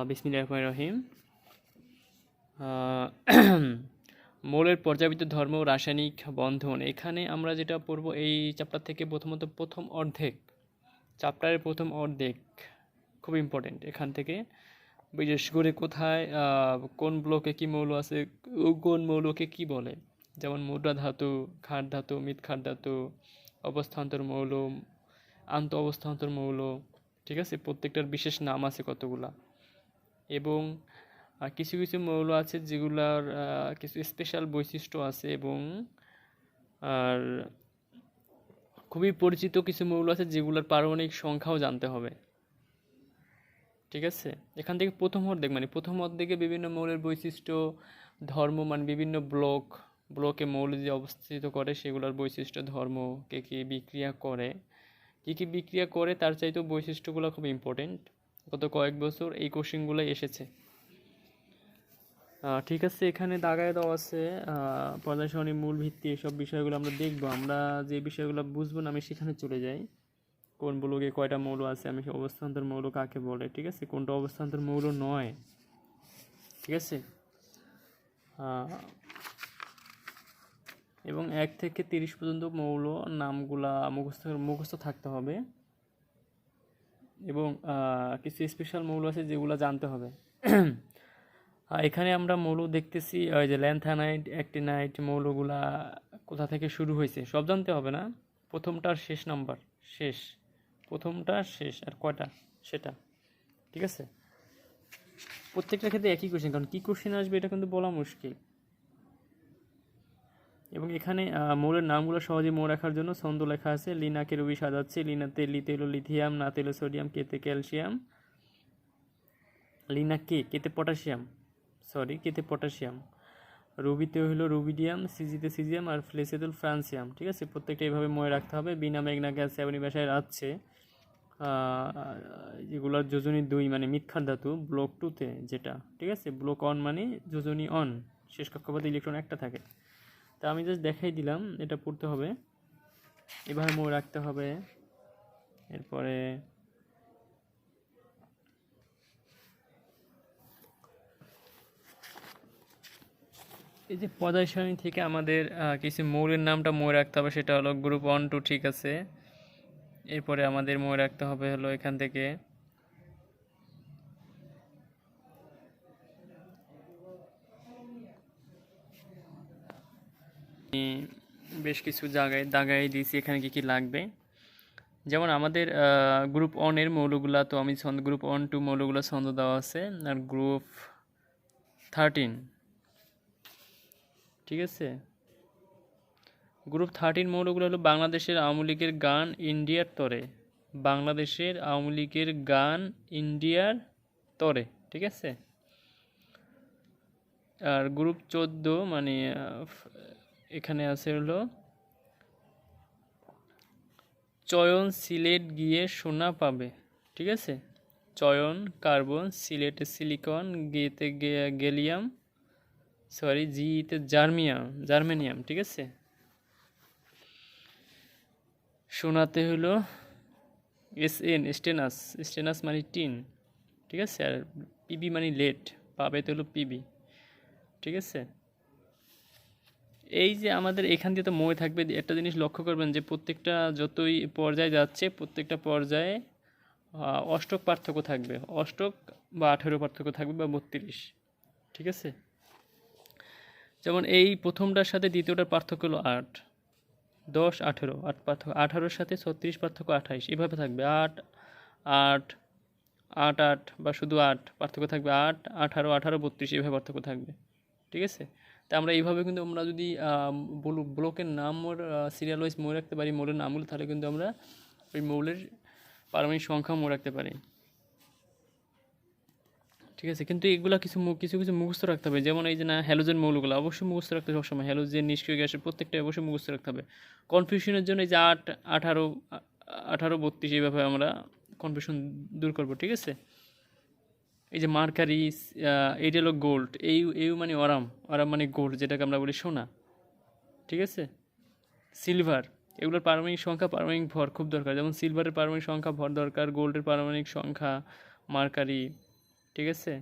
বিসমিল্লাহির রহমানির রহিম। আহ, মৌলের পর্যাবৃত্ত ধর্ম ও রাসায়নিক বন্ধন, এখানে আমরা যেটা পড়ব এই চ্যাপ্টার থেকে প্রথমত প্রথম অর্ধেক, চ্যাপ্টারের প্রথম অর্ধেক খুব ইম্পর্টেন্ট। এখান থেকে বিশেষ করে কোথায় কোন ব্লকে কি মৌল আছে, কোন মৌলকে কি বলে, যেমন মুদ্রা ধাতু, ক্ষার ধাতু, মৃৎ ক্ষার ধাতু, অবস্থান্তর মৌল, আন্ত অবস্থান্তর মৌল, ঠিক আছে, প্রত্যেকটার বিশেষ নাম আছে কতগুলা। এবং কিছু কিছু মৌল আছে যেগুলার কিছু স্পেশাল বৈশিষ্ট্য আছে, এবং আর খুবই পরিচিত কিছু মৌল আছে যেগুলোর পারমাণবিক সংখ্যাও জানতে হবে। ঠিক আছে, এখান থেকে প্রথম অর্ধেক মানে প্রথম অর্ধেকে বিভিন্ন মৌলের বৈশিষ্ট্য, ধর্ম, মানে বিভিন্ন ব্লকে মৌল যে অবস্থিত করে সেগুলোর বৈশিষ্ট্য, ধর্ম, কে কী বিক্রিয়া করে, কী বিক্রিয়া করে তার চাইতেও বৈশিষ্ট্যগুলো খুব ইম্পর্টেন্ট। গত কয়েক বছর এই কোশ্চেনগুলো এসেছে। ঠিক আছে, এখানে দাগায় দেওয়া আছে পর্যায় সারণী, মূল ভিত্তি, এসব বিষয়গুলো আমরা দেখব। আমরা যে বিষয়গুলো বুঝবো না আমি সেখানে চলে যাই। কোন ব্লকে কয়টা মৌল আছে, আমি অবস্থান্তর মৌল কাকে বলে, ঠিক আছে, কোনটা অবস্থান্তর মৌল নয়, ঠিক আছে। এবং 1 থেকে 30 পর্যন্ত মৌল নামগুলা মুখস্থ থাকতে হবে, এবং কিছু স্পেশাল মৌল আছে যেগুলো জানতে হবে। এখানে আমরা মৌল দেখতেছি, ওই যে ল্যান্থানাইট, অ্যাক্টিনাইট মৌলগুলা কোথা থেকে শুরু হয়েছে সব জানতে হবে না, প্রথমটার শেষ নাম্বার, প্রথমটা শেষ আর কয়টা সেটা, ঠিক আছে। প্রত্যেকটা ক্ষেত্রে একই কোশ্চেন, কারণ কী কোশ্চেন আসবে এটা কিন্তু বলা মুশকিল। এবং এখানে মৌলের নামগুলো সহজে মনে রাখার জন্য ছন্দ লেখা আছে। লিনাকে রবি সাজাচ্ছে, লিনাতে লিতে হলো লিথিয়াম, নাতে হলো সোডিয়াম, কেতে ক্যালসিয়াম, লিনা কেতে পটাশিয়াম, রুবিতে হলো রুবিডিয়াম, সিজিতে সিজিয়াম, আর ফ্লেসিতে হলো ফ্রান্সিয়াম, ঠিক আছে। প্রত্যেকটা এইভাবে মনে রাখতে হবে। বিনা মেঘনা গ্যাস সেবনি বাসায় আছে, যেগুলোর যোজনী 2 মানে মিথ্যার ধাতু, ব্লক 2তে যেটা, ঠিক আছে। ব্লক 1 মানে যোজনী অন, শেষ কক্ষপথে ইলেকট্রন একটা থাকে। তা আমি জাস্ট দেখাই দিলাম, এটা পড়তে হবে, এভাবে মনে রাখতে হবে। এরপরে এই যে পর্যায় সারণী থেকে আমাদের কিছু মৌলের নামটা মনে রাখতে হবে, সেটা হলো গ্রুপ 1 2, ঠিক আছে। এরপরে আমাদের মনে রাখতে হবে হলো এখান থেকে বেশ কিছু জায়গায় দাগাই দিয়েছি এখানে কি কি লাগবে। যেমন আমাদের গ্রুপ 1 এর মৌলগুলা তো আমি গ্রুপ 1 2 মৌলগুলো ছন্দ দেওয়া আছে, আর গ্রুপ 13, ঠিক আছে। গ্রুপ 13 মৌলগুলো হলো বাংলাদেশের আওয়ামী লীগের গান ইন্ডিয়ার তরে, বাংলাদেশের আওয়ামী লীগের গান ইন্ডিয়ার তরে, ঠিক আছে। আর গ্রুপ 14 মানে এখানে আছে হলো চয়ন সিলেট গিয়ে সোনা পাবে, ঠিক আছে। চয়ন কার্বন, সিলেটে সিলিকন, গেতে গ্যালিয়াম, জিতে জার্মেনিয়াম, ঠিক আছে। সোনাতে হলো স্টেনাস মানে টিন, ঠিক আছে। আর পিবি মানে লেড, পাবেতে হলো পিবি, ঠিক আছে। এই যে আমাদের এখান দিয়ে তো মনে থাকবে, একটা জিনিস লক্ষ্য করবেন যে প্রত্যেকটা যতই পর্যায়ে যাচ্ছে প্রত্যেকটা পর্যায়ে অষ্টক পার্থক্য থাকবে, অষ্টক বা 18 পার্থক্য থাকবে, বা 32, ঠিক আছে। যেমন এই প্রথমটার সাথে দ্বিতীয়টার পার্থক্য হলো 8, 10, 18, 8 পার্থক্য, 18-র সাথে 36 পার্থক্য 28, এভাবে থাকবে। 8 8 8 8 বা শুধু 8 পার্থক্য থাকবে, 8 18 18 32 এভাবে পার্থক্য থাকবে, ঠিক আছে। তা আমরা এইভাবে কিন্তু আমরা যদি ব্লকের নাম সিরিয়াল ওয়াইজ মনে রাখতে পারি মৌলের নামগুলো, তাহলে কিন্তু আমরা ওই মৌলের পারমাণবিক সংখ্যা মনে রাখতে পারি, ঠিক আছে। কিন্তু এগুলো কিছু কিছু মুখস্থ রাখতে হবে। যেমন এই যে না হ্যালোজেন মৌলগুলো অবশ্যই মুখস্থ রাখতে হবে সবসময়, হ্যালোজেন, নিষ্ক্রিয় গ্যাসের প্রত্যেকটা অবশ্যই মুখস্থ রাখতে হবে। কনফিউশনের জন্য এই যে 8 18 18 32 এইভাবে আমরা কনফিউশন দূর করবো, ঠিক আছে। এই যে মার্কারি, এইটা হলো গোল্ড, এই মানে অরাম মানে গোল্ড, যেটাকে আমরা বলি সোনা, ঠিক আছে। সিলভার, এগুলোর পারমাণবিক সংখ্যা, পারমাণবিক ভর খুব দরকার। যেমন সিলভারের পারমাণবিক সংখ্যা ভর দরকার, গোল্ডের পারমাণবিক সংখ্যা, মার্কারি, ঠিক আছে।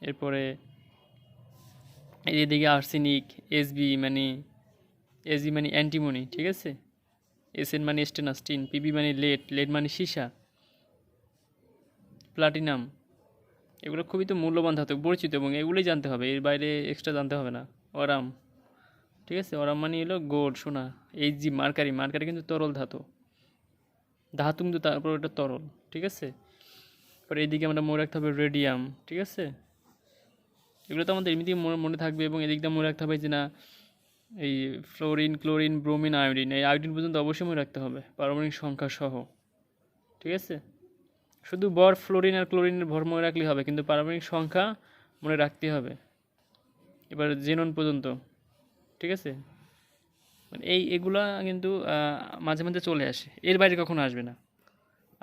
এরপরে এদিকে আর্সেনিক, এসবি মানে অ্যান্টিমনি, ঠিক আছে। এসএন মানে স্টেনাস্টিন, পিবি মানে লেড মানে সীসা, প্লাটিনাম, এগুলো খুবই তো মূল্যবান ধাতু, পরিচিত, এবং এগুলোই জানতে হবে, এর বাইরে এক্সট্রা জানতে হবে না। অরাম, ঠিক আছে, অরাম মানে হলো গোল্ড, সোনা। এইচজি মার্কারি কিন্তু তরল ধাতু কিন্তু তারপর ওটা তরল, ঠিক আছে। পরে এইদিকে আমরা মনে রাখতে হবে রেডিয়াম, ঠিক আছে। এগুলো তো আমাদের এমনিতেই মনে থাকবে, এবং এদিক দিয়ে মনে রাখতে হবে যে না, এই ফ্লোরিন, ক্লোরিন, ব্রোমিন, আয়োডিন, এই আয়োডিন পর্যন্ত অবশ্যই মনে রাখতে হবে পারমাণবিক সংখ্যা সহ, ঠিক আছে। শুধু ফ্লোরিন আর ক্লোরিনের ভর মনে রাখলেই হবে, কিন্তু পারমাণবিক সংখ্যা মনে রাখতে হবে। এবার জেনন পর্যন্ত, ঠিক আছে। মানে এগুলা কিন্তু মাঝে মাঝে চলে আসে, এর বাইরে কখনো আসবে না।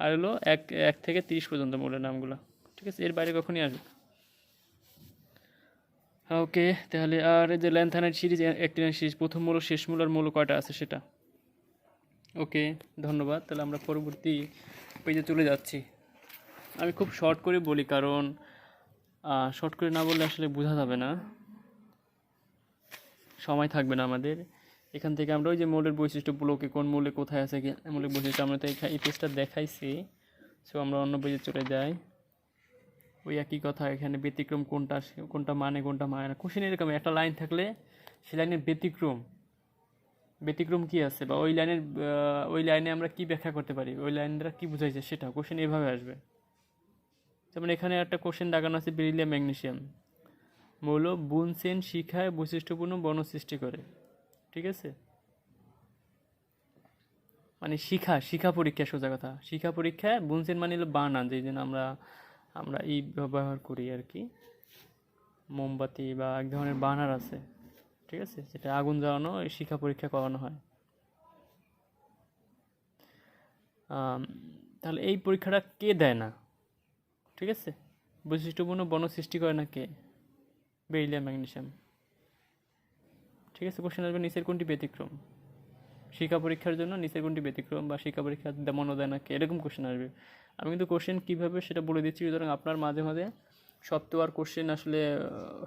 আর হলো 1 থেকে 30 পর্যন্ত মৌলের নামগুলো, ঠিক আছে, এর বাইরে কখনই আসবে না। ওকে, তাহলে আর যে ল্যান্থানাইট সিরিজ, অ্যাক্টিনাইট সিরিজ, প্রথম মৌল, শেষ মৌল আর মৌল কয়টা আছে সেটা। ওকে, ধন্যবাদ। তাহলে আমরা পরবর্তী পেজে চলে যাচ্ছি। আমি খুব শর্ট করে বলি, কারণ শর্ট করে না বললে আসলে বোঝা যাবে না, সময় থাকবে না আমাদের। এখান থেকে আমরা ওই যে মৌলের বৈশিষ্ট্য, ব্লকে কোন মৌলে কোথায় আছে মৌলিক বৈশিষ্ট্য, আমরা তো এই পেজটা দেখাইছি। সো আমরা অন্য পেজে চলে যাই। ওই একই কথা, এখানে ব্যতিক্রম কোনটা মানে না। কোশ্চেন এরকম একটা লাইন থাকলে সেই লাইনের ব্যতিক্রম কি আছে, বা ওই লাইনে আমরা কি ব্যাখ্যা করতে পারি, ওই লাইন দ্বারা কি বোঝাইছে, সেটা কোশ্চেন এভাবে আসবে। যেমন এখানে একটা কোশ্চেন দেখানো আছে, বেরিলিয়াম ম্যাগনেসিয়াম মৌল বুনসেন শিখায় বৈশিষ্ট্যপূর্ণ বর্ণ সৃষ্টি করে, ঠিক আছে। মানে শিখা পরীক্ষা, সোজা কথা, শিখা পরীক্ষায় বুনসেন মানে হলো বানা, যেই জন্য আমরা এই ব্যবহার করি আর কি, মোমবাতি বা এক ধরনের বানার আছে, ঠিক আছে, যেটা আগুন জ্বালানো, এই শিখা পরীক্ষা করানো হয়। তাহলে এই পরীক্ষাটা কে দেয় না, ঠিক আছে, বৈশিষ্ট্যপূর্ণ বর্ণ সৃষ্টি করে না কে, বেরিলিয়াম ম্যাগনেসিয়াম, ঠিক আছে। কোশ্চেন আসবে নিচের কোনটি ব্যতিক্রম, শিক্ষা পরীক্ষার জন্য নিচের কোনটি ব্যতিক্রম, বা শিক্ষা পরীক্ষা দেমন দেয় না কে, এরকম কোশ্চেন আসবে। আমি কিন্তু কোশ্চেন কীভাবে সেটা বলে দিচ্ছি, সুতরাং আপনার মাঝে মাঝে সব তো আর কোশ্চেন আসলে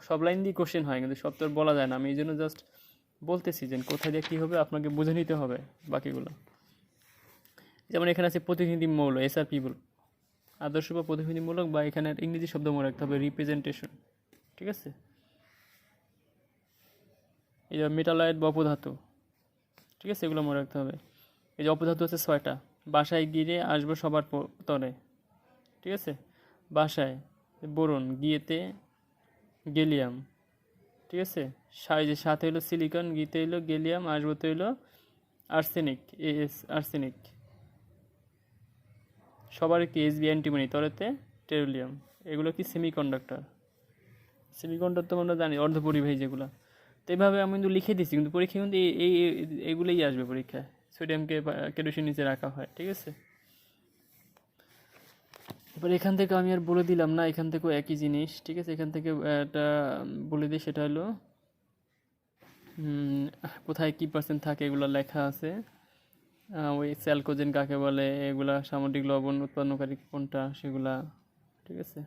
সব লাইন দিয়ে কোশ্চেন হয়, কিন্তু সব তো আর বলা যায় না। আমি এই জন্য জাস্ট বলতেছি যে কোথায় দিয়ে কী হবে আপনাকে বুঝে নিতে হবে বাকিগুলো। যেমন এখানে আছে প্রতিনিধি মৌল, এসআরপি বল, আদর্শ বা প্রতিনিধিমূলক, বা এখানে ইংরেজি শব্দ মনে রাখতে হবে রিপ্রেজেন্টেশন, ঠিক আছে। এই যে মেটালয়েড বা অপধাতু, ঠিক আছে, এগুলো মনে রাখতে হবে। এই যে অপধাতু আছে 6টা, বাসায় গিয়ে আসবো সবার তরে, ঠিক আছে। বাসায় বোরন, গিয়েতে গেলিয়াম, ঠিক আছে। যে সাথে হইলো সিলিকন, গিতে হইলো গেলিয়াম, আসবোতে হইলো আর্সেনিক, আর্সেনিক। সবার কি এসবি অ্যান্টিমনি, তরেতে টেরোলিয়াম। এগুলো কি সেমিকন্ডাক্টর তো আমরা জানি, অর্ধপরিবাহী যেগুলো। তো এইভাবে আমি কিন্তু লিখে দিচ্ছি, কিন্তু পরীক্ষা কিন্তু এইগুলোই আসবে পরীক্ষায়। সোডিয়ামকে কেরোসিন নিচে রাখা হয়, ঠিক আছে। এবার এখান থেকে আমি আর বলে দিলাম না, এখান থেকেও একই জিনিস, ঠিক আছে। এখান থেকে একটা বলে দিই, সেটা হলো কোথায় কী পার্সেন্ট থাকে এগুলো লেখা আছে। ওই স্যালকোজেন কাকে বলে, এগুলা সামুদ্রিক লবণ উৎপন্নকারী কোনটা, সেগুলা, ঠিক আছে।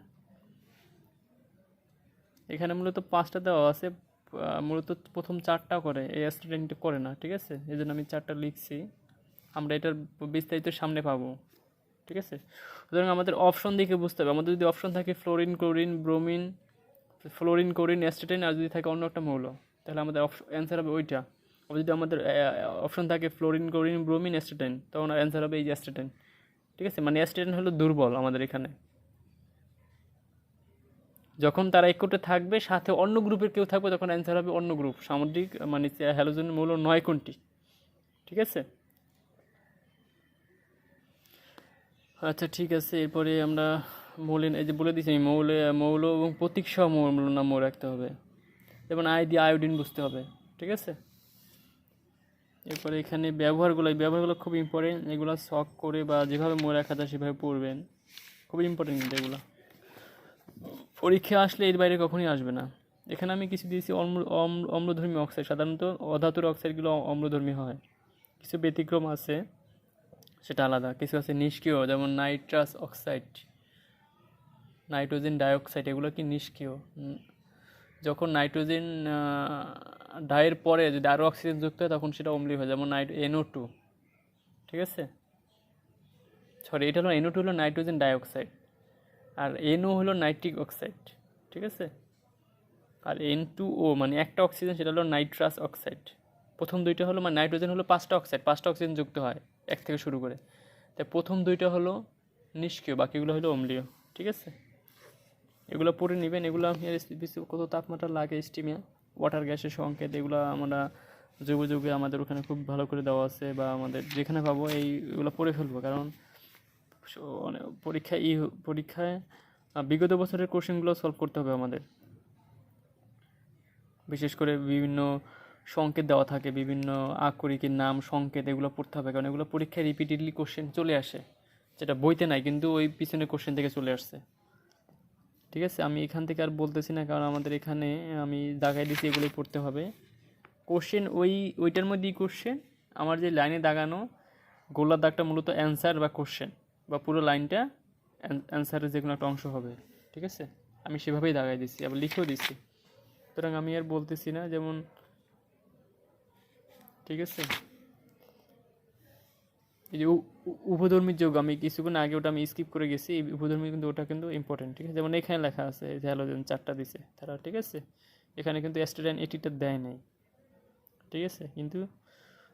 এখানে মূলত 5টা দেওয়া আছে, মূলত প্রথম 4টা করে, এই স্টুডেন্টটা করে না, ঠিক আছে, এই জন্য আমি 4টা লিখছি। আমরা এটার বিস্তারিত সামনে পাবো, ঠিক আছে। সুতরাং আমাদের অপশন দেখে বুঝতে হবে, আমাদের যদি অপশন থাকে ফ্লোরিন, ক্লোরিন, ব্রোমিন, অ্যাসিটেট, আর যদি থাকে অন্য একটা মৌল, তাহলে আমাদের অ্যান্সার হবে ওইটা। আর যদি আমাদের অপশন থাকে ফ্লোরিন, ক্লোরিন, ব্রোমিন, অ্যাসিটেট, তখন অ্যান্সার হবে এই যে অ্যাসিটেট, ঠিক আছে। মানে অ্যাসিটেট হলো দুর্বল আমাদের এখানে, যখন তারা একটে থাকবে সাথে অন্য গ্রুপের কেউ থাকবে, তখন অ্যান্সার হবে অন্য গ্রুপ, সামুদ্রিক মানে হ্যালোজেনের মৌল 9 কোনটি, ঠিক আছে। আচ্ছা, ঠিক আছে। এরপরে আমরা এই যে বলে দিচ্ছি, মৌল এবং প্রতীক সহ মৌল নাম মনে রাখতে হবে, যেমন দিয়ে আয়োডিন বুঝতে হবে, ঠিক আছে। এরপরে এখানে ব্যবহারগুলো খুব ইম্পর্টেন্ট, এগুলো শখ করে বা যেভাবে মনে রাখা যায় সেভাবে পড়বেন, খুব ইম্পর্টেন্ট কিন্তু এগুলো পরীক্ষা আসলে এর বাইরে কখনোই আসবে না। এখানে আমি কিছু দিয়েছি অম্লধর্মী অক্সাইড, সাধারণত অধাতুর অক্সাইডগুলো অম্লধর্মী হয়, কিছু ব্যতিক্রম আছে, সেটা আলাদা। কিছু আছে নিষ্ক্রিয়, যেমন নাইট্রাস অক্সাইড, নাইট্রোজেন ডাইঅক্সাইড এগুলো কি নিষ্ক্রিয়। যখন নাইট্রোজেন ডাইয়ের পরে যদি আরও অক্সিজেন যুক্ত হয় তখন সেটা অম্লীয় হয়, যেমন NO2, ঠিক আছে। সরি, এটা হলো NO2 হলো নাইট্রোজেন ডাইঅক্সাইড, আর NO হলো নাইট্রিক অক্সাইড, ঠিক আছে। আর N2O মানে একটা অক্সিজেন, সেটা হলো নাইট্রাস অক্সাইড। প্রথম দুইটা হলো মানে নাইট্রোজেন হলো 5টা অক্সাইড, 5টা অক্সিজেন যুক্ত হয় এক থেকে শুরু করে, তাই প্রথম দুইটা হলো নিষ্ক্রিয়, বাকিগুলো হলো অম্লীয়, ঠিক আছে। এগুলো পড়ে নেবেন। এগুলো কত তাপমাত্রা লাগে, স্টিমে ওয়াটার গ্যাসের সংকেত, এগুলো আমরা যুগে যুগে আমাদের ওখানে খুব ভালো করে দেওয়া আছে, বা আমাদের যেখানে পাবো এইগুলো পড়ে ফেলবো, কারণ পরীক্ষায় বিগত বছরের কোশ্চেনগুলো সলভ করতে হবে আমাদের। বিশেষ করে বিভিন্ন সংকেত দেওয়া থাকে, বিভিন্ন আকরিকের নাম, সংকেত, এগুলো পড়তে হবে, কারণ এগুলো পরীক্ষায় রিপিটেডলি কোশ্চেন চলে আসে, যেটা বইতে নাই কিন্তু ওই পিছনের কোশ্চেন থেকে চলে আসছে, ঠিক আছে। আমি এখান থেকে আর বলতেছি না, কারণ আমাদের এখানে আমি দাগাই দিচ্ছি, এগুলোই পড়তে হবে। কোশ্চেন ওইটার মধ্যেই কোশ্চেন, আমার যে লাইনে দাগানো গোলার দাগটা মূলত অ্যান্সার বা কোশ্চেন, বা পুরো লাইনটা অ্যান্সারের যে কোনো একটা অংশ হবে, ঠিক আছে। আমি সেভাবেই দাগাই দিচ্ছি, আবার লিখেও দিচ্ছি, সুতরাং আমি আর বলতেছি না, যেমন, ঠিক আছে। এই যে উভধর্মীর যোগ, আমি কিছুক্ষণ আগে ওটা আমি স্কিপ করে গেছি, এই উভধর্মী কিন্তু ওটা কিন্তু ইম্পর্টেন্ট, ঠিক আছে। যেমন এখানে লেখা আছে যে হ্যালোজেন 4টা দিছে তারা, ঠিক আছে। এখানে কিন্তু অ্যাস্টেরয়েড 80টা দেয় নাই, ঠিক আছে। কিন্তু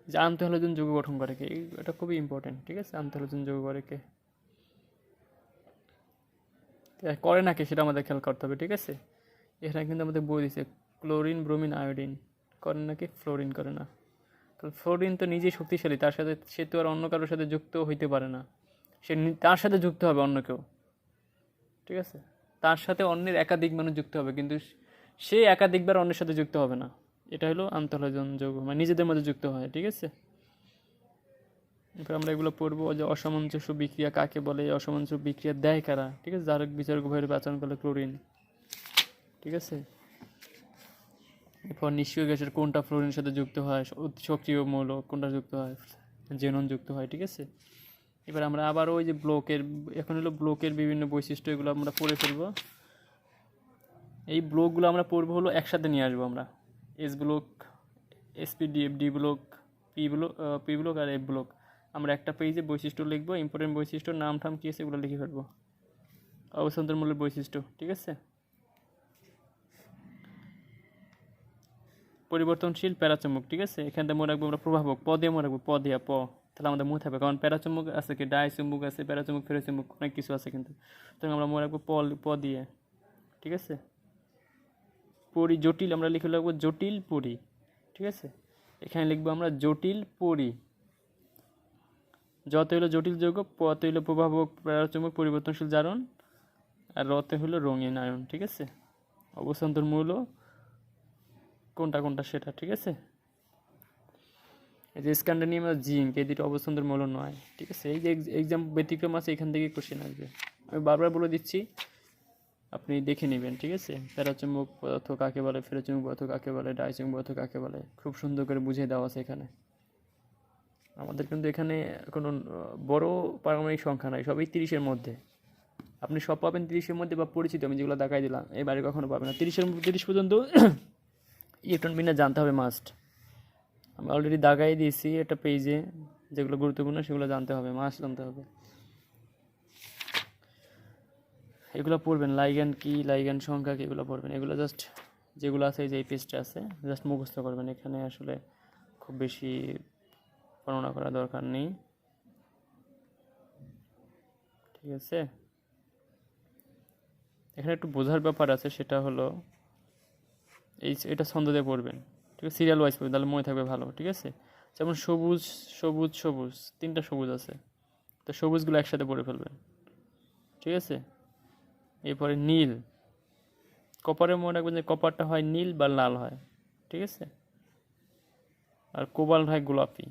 যে আন্তঃহ্যালোজেন যৌগ গঠন করে কে, এটা খুবই ইম্পর্টেন্ট, ঠিক আছে। আন্তঃহ্যালোজেন যৌগ করে কে, করে না কে, সেটা আমাদের খেয়াল করতে হবে, ঠিক আছে। এখানে কিন্তু আমাদের বই দিছে ক্লোরিন, ব্রোমিন, আয়োডিন, করে নাকি ফ্লোরিন করে না। তো ফ্লোরিন তো নিজেই শক্তিশালী, তার সাথে সে তো আর অন্য কারোর সাথে যুক্ত হইতে পারে না, সে তার সাথে যুক্ত হবে অন্য কেউ, ঠিক আছে। তার সাথে অন্যের একাধিক মানুষ যুক্ত হবে, কিন্তু সে একাধিকবার অন্যের সাথে যুক্ত হবে না। এটা হলো আন্তঃহ্যালোজেন যৌগ, মানে নিজেদের মধ্যে যুক্ত হয়, ঠিক আছে। এরপর আমরা এগুলো পড়বো যে অসামঞ্জস্য বিক্রিয়া কাকে বলে, অসামঞ্জস্য বিক্রিয়া দেয় কারা, ঠিক আছে। জারক বিচারক উভয়ের আচরণ করলে ক্লোরিন, ঠিক আছে। এরপর নিষ্ক্রিয় গ্যাসের কোনটা ফ্লোরিনের সাথে যুক্ত হয়, সক্রিয় মৌল কোনটা যুক্ত হয়, জেনন যুক্ত হয়, ঠিক আছে। এবার আমরা আবার ওই যে ব্লকের, এখন হলো ব্লকের বিভিন্ন বৈশিষ্ট্য, এগুলো আমরা পড়ে ফেলবো। এই ব্লকগুলো আমরা পড়বো হলো একসাথে নিয়ে আসবো আমরা, S block, SPDF, D block, P block আর এফ ব্লক। আমরা একটা পেজে বৈশিষ্ট্য লিখবো, ইম্পর্টেন্ট বৈশিষ্ট্য, নাম ঠাম কী আছে এগুলো লিখে ফেলবো, অবস্থান্তরমূলক বৈশিষ্ট্য, ঠিক আছে। পরিবর্তনশীল প্যারাচুম্বক, ঠিক আছে। এখান থেকে মনে রাখবো আমরা প্রভাবক, প দিয়ে মনে রাখবো, প দিয়া প, তাহলে আমাদের মনে থাকবে, কারণ প্যারাচুম্বক আছে কি, ডাইচুম্বক আছে, প্যারাচুম্বক, ফেরোচুম্বক, অনেক কিছু আছে কিন্তু, সুতরাং আমরা মনে রাখবো প দিয়ে, ঠিক আছে। জটিল আমরা লিখে রাখবো জটিল পরি, ঠিক আছে। এখানে লিখবো আমরা জটিল পরি। যতে হলো জটিল যৌগ, পতে হলো প্রভাবক প্যারাচুম্বক পরিবর্তনশীল জারণ, আর রতে হলো রঙিন আয়ন, ঠিক আছে। অবস্থান্তর মূল কোনটা কোনটা সেটা, ঠিক আছে। এই যে স্ক্যান্ডানিয়াম আর জিঙ্ক, এই দুটো অবস্থান্তর মৌল নয়, ঠিক আছে। এই যে এক্সাম ব্যতিক্রম আছে, এখান থেকে কোশ্চেন আসবে, আমি বারবার বলে দিচ্ছি, আপনি দেখে নেবেন, ঠিক আছে। প্যারাচুম্বক পদার্থ কাকে বলে, ফেরোচুম্বক পদার্থ কাকে বলে, ডাইচুম্বক পদার্থ কাকে বলে, খুব সুন্দর করে বুঝিয়ে দেওয়া আছে এখানে। আমাদের কিন্তু এখানে কোনো বড় পারমাণবিক সংখ্যা নাই, সবই 30-এর মধ্যে। আপনি সব পাবেন 30-এর মধ্যে, বা পরিচিত আমি যেগুলো দেখাই দিলাম, এবারে কখনো পাবেন না। 30 পর্যন্ত ইলেকট্রন বিন্যাস জানতে হবে মাস্ট। আমি অলরেডি দাগাই দিয়েছি একটা পেজে, যেগুলো গুরুত্বপূর্ণ সেগুলো জানতে হবে, মাস্ট জানতে হবে। এগুলো পড়বেন, লাইগ্যান্ড কি, লাইগ্যান্ড সংখ্যা কি, এগুলো পড়বেন। এগুলো জাস্ট যেগুলো আছে, এই যে এই পেজটা আছে, জাস্ট মুখস্থ করবেন, এখানে আসলে খুব বেশি বর্ণনা করার দরকার নেই, ঠিক আছে। এখানে একটু বোঝার ব্যাপার আছে, সেটা হলো এটা ছন্দ দিয়ে পড়বেন, ঠিক আছে। সিরিয়াল ওয়াইজ পড়বেন, তাহলে মনে থাকবে ভালো, ঠিক আছে। যেমন সবুজ, সবুজ, সবুজ, 3টা সবুজ আছে, তো সবুজগুলো একসাথে পড়ে ফেলবেন, ঠিক আছে। এরপরে নীল, কপারে মনে রাখবেন যে কপারটা হয় নীল বা লাল হয়, ঠিক আছে। আর কোবাল্ট হয় গোলাপি,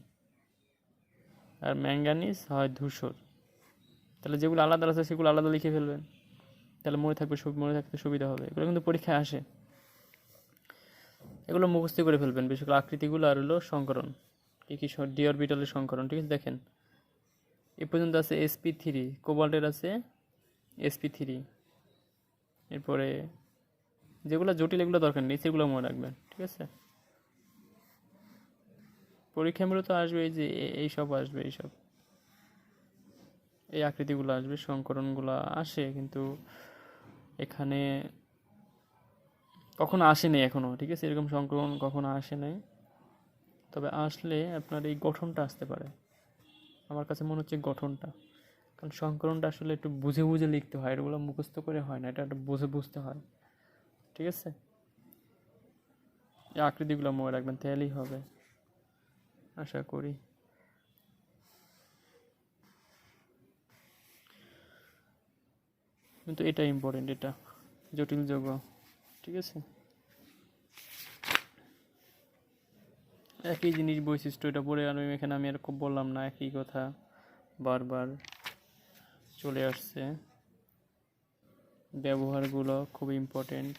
আর ম্যাঙ্গানিজ হয় ধূসর। তাহলে যেগুলো আলাদা আছে সেগুলো আলাদা লিখে ফেলবেন, তাহলে মনে থাকতে সুবিধা হবে। এগুলো কিন্তু পরীক্ষায় আসে, এগুলো মুখস্থ করে ফেলবেন, বিশেষ করে আকৃতিগুলো আর হলো সংকরণ, কী কী ডি অরবিটালের সংকরণ, ঠিক আছে। দেখেন এ পর্যন্ত আছে sp3, কোবাল্টের আছে sp3, এরপরে যেগুলো জটিল এগুলো দরকার নেই, সেগুলো মনে রাখবেন, ঠিক আছে। পরীক্ষা মূলত আসবে এই যে এইসব আসবে, এইসব এই আকৃতিগুলো আসবে, সংকরণগুলো আসে, কিন্তু এখানে কখনো আসেনি এখনো, ঠিক আছে, এরকম সংকরণ কখনো আসে নাই। তবে আসলে আপনার এই গঠনটা আসতে পারে, আমার কাছে মনে হচ্ছে গঠনটা, কারণ সংকরণটা আসলে একটু বুঝে বুঝে লিখতে হয়, এগুলো মুখস্থ করে হয় না, এটা একটু বুঝে বুঝতে হয়, ঠিক আছে। এই আকৃতিগুলো মনে রাখবেন, তাহলেই হবে আশা করি। কিন্তু এটা ইম্পর্টেন্ট, এটা জটিল যৌগ, ঠিক আছে। একই জিনিস বৈশিষ্ট্য, এটা পড়ে আর এখানে আমি আর খুব বললাম না, একই কথা বারবার চলে আসছে। ব্যবহারগুলো খুব ইম্পর্টেন্ট।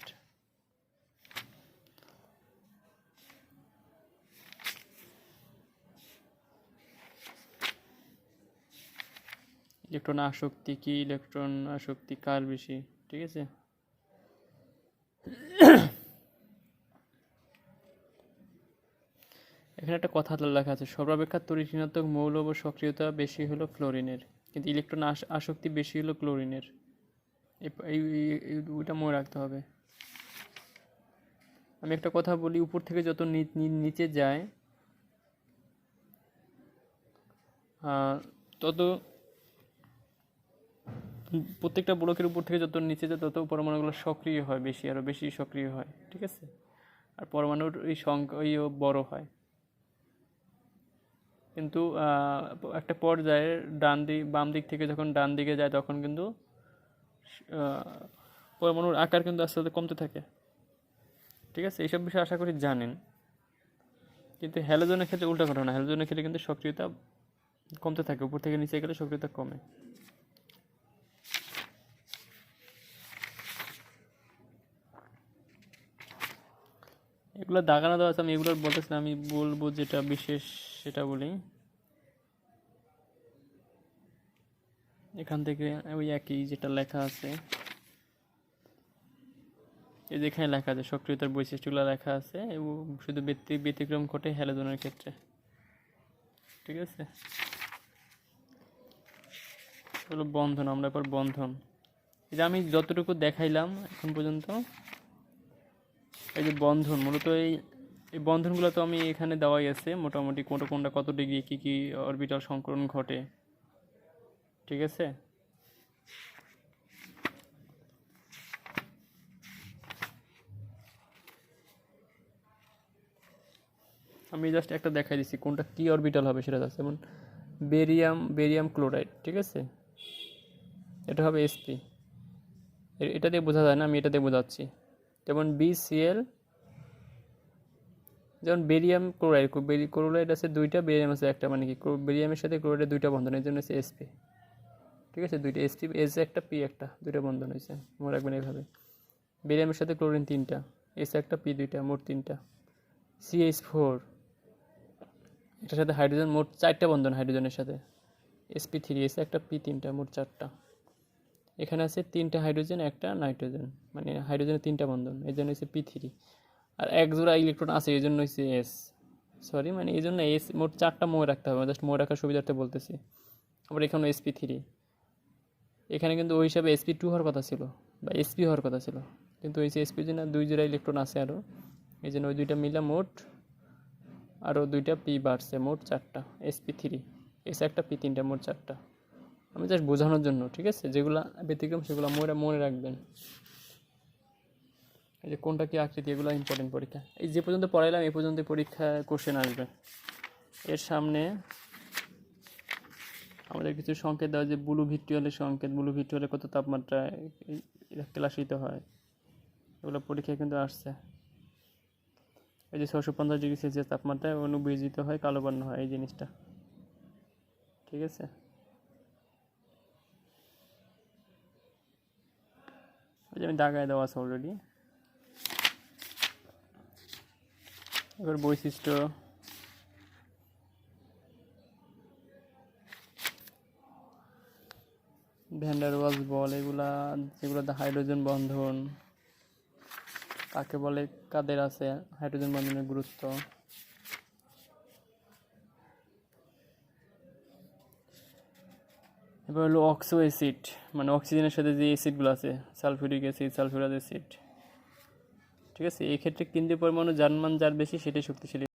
ইলেকট্রন আসক্তি কি, ইলেকট্রন আসক্তি কার বেশি, ঠিক আছে। এখানে একটা কথা লেখা আছে, সর্বাপেক্ষা তড়িৎ মৌল ও সক্রিয়তা বেশি হলো ফ্লোরিনের, কিন্তু ইলেকট্রন আসক্তি বেশি হলো ক্লোরিনের। ওইটা মনে রাখতে হবে। আমি একটা কথা বলি, উপর থেকে যত নিচে যায় তত প্রত্যেকটা ব্লকের উপর থেকে যত নিচে যায় তত পরমাণুগুলো সক্রিয় হয়, বেশি আরও বেশি সক্রিয় হয়, ঠিক আছে। আর পরমাণুর এই সংখ্যাও বড় হয়, কিন্তু একটা পর্যায়ে বাম দিক থেকে যখন ডান দিকে যায় তখন কিন্তু পরমাণুর আকার কিন্তু আস্তে আস্তে কমতে থাকে, ঠিক আছে। এইসব বিষয়ে আশা করি জানেন। কিন্তু হ্যালোজেনের ক্ষেত্রে উল্টা ঘটনা, হ্যালোজেনের ক্ষেত্রে কিন্তু সক্রিয়তা কমতে থাকে, উপর থেকে নিচে গেলে সক্রিয়তা কমে। এগুলো দাগানো দেওয়া আছে, আমি এগুলো বলতেছি না, আমি বলবো যেটা বিশেষ সেটা বলি। এখান থেকে ওই একই যেটা লেখা আছে, এই যেখানে লেখা আছে সক্রিয়তার বৈশিষ্ট্যগুলো লেখা আছে, এবং শুধু ব্যতিক্রম ঘটে হ্যালোজেনের ক্ষেত্রে, ঠিক আছে। এগুলো বন্ধন, আমরা এবার বন্ধন, এটা আমি যতটুকু দেখাইলাম এখন পর্যন্ত, এই যে বন্ধন মূলত এই বন্ধনগুলো তো আমি এখানে দেওয়াই আছে মোটামুটি, কোনটা কত ডিগ্রি কী কী অরবিটাল সংকরণ ঘটে, ঠিক আছে। আমি জাস্ট একটা দেখাই দিচ্ছি কোনটা কী অরবিটাল হবে সেটা যাচ্ছে, যেমন বেরিয়াম ক্লোরাইড, ঠিক আছে, এটা হবে এসপি, এটা দিয়ে বোঝা যায় না, আমি এটা দিয়ে বোঝাচ্ছি। যেমন BCl, যেমন বেরিয়াম ক্লোরাইড আছে দুইটা, বেরিয়াম আছে একটা, মানে কি বেরিয়ামের সাথে ক্লোরাইডের দুইটা বন্ধন, এই জন্য হচ্ছে এসপি, ঠিক আছে। দুইটা এসপি, এস একটা পি একটা, দুইটা বন্ধন হয়েছে, মনে রাখবেন এইভাবে। বেরিয়ামের সাথে ক্লোরিন তিনটা, এস একটা পি দুইটা, মোট তিনটা। CH4, এটার সাথে হাইড্রোজেন, মোট চারটা বন্ধন হাইড্রোজেনের সাথে। sp3, এস একটা পি তিনটা, মোট চারটা। এখানে আছে তিনটা হাইড্রোজেন একটা নাইট্রোজেন, মানে হাইড্রোজেনের তিনটা বন্ধন, এই জন্য হচ্ছে P3। আর এক জোড়া ইলেকট্রন আছে এই জন্য হচ্ছে এস, সরি মানে এই জন্য এস, মোট চারটা মনে রাখতে হবে, জাস্ট মনে রাখার সুবিধার্থে বলতেছি। আবার এখানে sp3, এখানে কিন্তু ওই হিসাবে sp2 হওয়ার কথা ছিল বা sp হওয়ার কথা ছিল, কিন্তু ওই sp জন্য দুই জোড়া ইলেকট্রন আছে আরও, এই জন্য ওই দুইটা মিলে মোট আরও দুইটা পি বাড়ছে, মোট চারটা sp3, এস একটা পি তিনটা, মোট চারটা। আমি জাস্ট বোঝানোর জন্য, ঠিক আছে, যেগুলো ব্যতিক্রম সেগুলো মনে রাখবেন। এই যে কোনটা কি আকৃতি, এগুলো ইম্পর্টেন্ট পরীক্ষা। এই যে পর্যন্ত পড়াইলাম এই পর্যন্ত পরীক্ষা কোশ্চেন আসবে। এর সামনে আমাদের কিছু সংকেত দেওয়া, যে ব্লু ভিট্রিয়লের সংকেত, ব্লু ভিট্রিয়লে কত তাপমাত্রায় ক্লাসিত হয়, এগুলো পরীক্ষায় কিন্তু আসছে। এই যে 650°C তাপমাত্রায় অণু বিজিত হয়, কালো বর্ণ হয়, এই জিনিসটা, ঠিক আছে। ওই যে আমি দাগায় দেওয়া আছে অলরেডি। এবার বৈশিষ্ট্য, ভ্যান ডার ওয়ালস বল, এগুলা যেগুলোতে হাইড্রোজেন বন্ধন, কাকে বলে, কাদের আছে হাইড্রোজেন বন্ধনের গুরুত্ব। এবার হলো অক্সো অ্যাসিড, মানে অক্সিজেনের সাথে যে অ্যাসিডগুলো আছে, সালফিউরিক অ্যাসিড, সালফিউরাস অ্যাসিড। ঠিক আছে, এই ক্ষেত্রে কেন্দ্রীয় পরমাণু যার মান যার বেশি সেটাই শক্তিশালী।